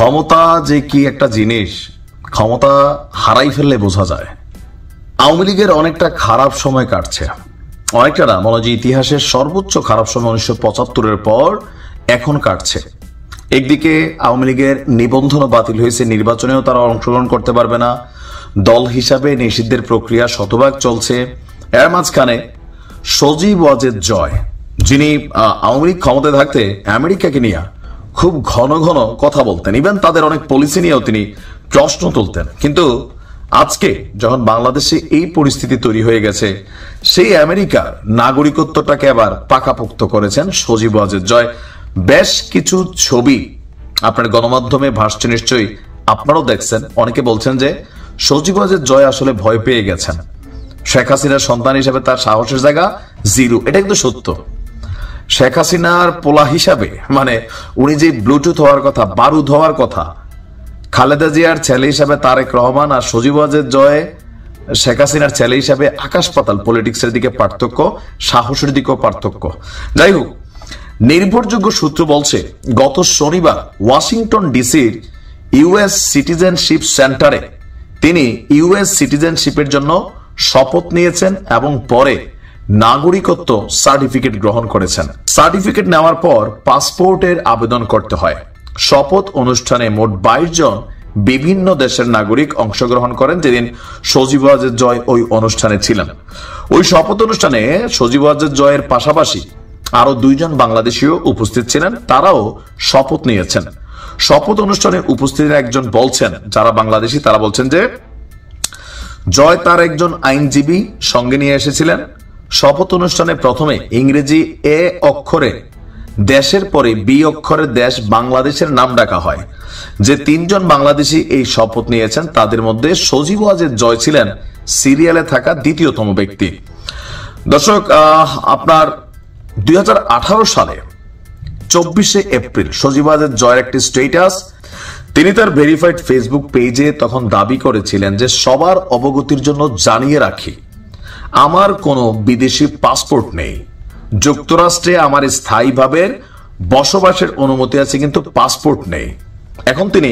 ক্ষমতা যে কি একটা জিনিস, ক্ষমতা হারাই ফেললে বোঝা যায়। আওয়ামী লীগের অনেকটা খারাপ সময় কাটছে, অনেকটা না মনে হয় ইতিহাসের সর্বোচ্চ খারাপ সময় 1975-এর পর এখন কাটছে। একদিকে আওয়ামী লীগের নিবন্ধনও বাতিল হয়েছে, নির্বাচনেও তারা অংশগ্রহণ করতে পারবে না, দল হিসাবে নিষিদ্ধের প্রক্রিয়া শতভাগ চলছে। এর মাঝখানে সজীব ওয়াজেদ জয়, যিনি আওয়ামী লীগ ক্ষমতায় থাকতে আমেরিকাকে নিয়ে খুব ঘন ঘন কথা বলতেন, ইভেন তাদের অনেক পলিসি নিয়েও তিনি প্রশ্ন তুলতেন, কিন্তু আজকে যখন বাংলাদেশে এই পরিস্থিতি তৈরি হয়ে গেছে, সেই আমেরিকার নাগরিকত্বটাকে আবার পাকাপোক্ত করেছেন সজীব ওয়াজেদ জয়। বেশ কিছু ছবি আপনার গণমাধ্যমে ভাসছে, নিশ্চয়ই আপনারাও দেখছেন। অনেকে বলছেন যে সজীব ওয়াজেদ জয় আসলে ভয় পেয়ে গেছেন, শেখ হাসিনার সন্তান হিসাবে তার সাহসের জায়গা জিরো। এটা কিন্তু সত্য। শেখ হাসিনার পোলা হিসাবে মানে উনি যে ব্লুটুথ হওয়ার কথা, বারুদ হওয়ার কথা, খালেদা জিয়ার ছেলে হিসাবে তারেক রহমান, আর সজীব ওয়াজেদ জয় শেখ হাসিনার ছেলে হিসাবে আকাশ পাতাল। পলিটিক্সের দিকে পার্থক্য, সাহসের দিকেও পার্থক্য। যাই হোক, নির্ভরযোগ্য সূত্র বলছে গত শনিবার ওয়াশিংটন ডিসির ইউএস সিটিজেনশিপ সেন্টারে তিনি ইউএস সিটিজেনশিপের জন্য শপথ নিয়েছেন এবং পরে নাগরিকত্ব সার্টিফিকেট গ্রহণ করেছেন। সার্টিফিকেট নেওয়ার পর পাসপোর্টের আবেদন করতে হয়। শপথ অনুষ্ঠানে মোট 22 জন বিভিন্ন দেশের নাগরিক অংশগ্রহণ করেন, যেদিন সজীব ওয়াজেদ জয় ওই অনুষ্ঠানে ছিলেন। ওই শপথ অনুষ্ঠানে সজীব ওয়াজেদ জয়ের পাশাপাশি আরো 2 জন বাংলাদেশীও উপস্থিত ছিলেন, তারাও শপথ নিয়েছেন। শপথ অনুষ্ঠানে উপস্থিত একজন বলছেন, যারা বাংলাদেশী তারা বলছেন যে জয় তার একজন আইনজীবী সঙ্গে নিয়ে এসেছিলেন। শপথ অনুষ্ঠানে প্রথমে ইংরেজি এ অক্ষরে দেশের পরে বি অক্ষরের দেশ বাংলাদেশের নাম ডাকা হয়। যে 3 জন বাংলাদেশী এই শপথ নিয়েছেন তাদের মধ্যে সজীব ওয়াজেদ জয় ছিলেন সিরিয়ালে থাকা দ্বিতীয়তম ব্যক্তি। দর্শক, আপনার 2018 সালে 24শে এপ্রিল সজীব ওয়াজেদ জয়ের একটি স্ট্যাটাস, তিনি তার ভেরিফাইড ফেসবুক পেজে তখন দাবি করেছিলেন যে সবার অবগতির জন্য জানিয়ে রাখি, আমার কোনো বিদেশি পাসপোর্ট নেই। যুক্তরাষ্ট্রে আমার স্থায়ীভাবে বসবাসের অনুমতি আছে, কিন্তু পাসপোর্ট নেই। এখন তিনি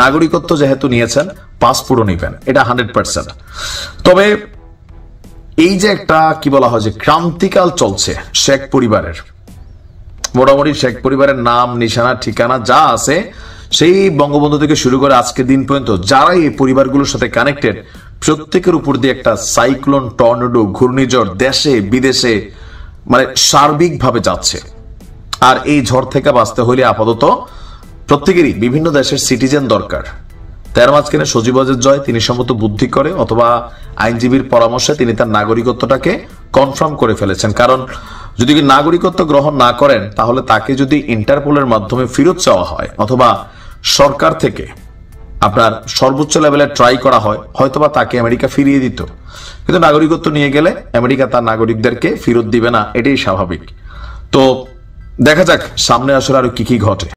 নাগরিকত্ব যেহেতু নিয়েছেন, পাসপোর্টও নেবেন, এটা 100%। তবে এই যে একটা কি বলা হয় যে ক্রান্তিকাল চলছে শেখ পরিবারের, মোটামুটি শেখ পরিবারের নাম নিশানা ঠিকানা যা আছে, সেই বঙ্গবন্ধু থেকে শুরু করে আজকের দিন পর্যন্ত যারা এই পরিবারগুলোর সাথে কানেক্টেড, প্রত্যেকের উপর দিয়ে একটা সাইক্লোন, টর্নেডো, ঘূর্ণিঝড় দেশে বিদেশে মানে সার্বিকভাবে যাচ্ছে। আর এই ঝড় থেকে বাঁচতে হলে আপাতত প্রত্যেকেরই বিভিন্ন দেশের সিটিজেন দরকার। তার মাঝখানে সজীব ওয়াজেদ জয় তিনি সম্ভবত বুদ্ধি করে অথবা আইনজীবীর পরামর্শে তিনি তার নাগরিকত্বটাকে কনফার্ম করে ফেলেছেন। কারণ যদি নাগরিকত্ব গ্রহণ না করেন, তাহলে তাকে যদি ইন্টারপোলের মাধ্যমে ফেরত চাওয়া হয় অথবা সরকার থেকে আপনার সর্বোচ্চ লেভেলে ট্রাই করা হয়, হয়তোবা তাকে আমেরিকা ফিরিয়ে দিত। কিন্তু নাগরিকত্ব নিয়ে গেলে আমেরিকা তার নাগরিকদেরকে ফেরত দিবে না, এটাই স্বাভাবিক। তো দেখা যাক সামনে আসলে আরো কি কি ঘটে।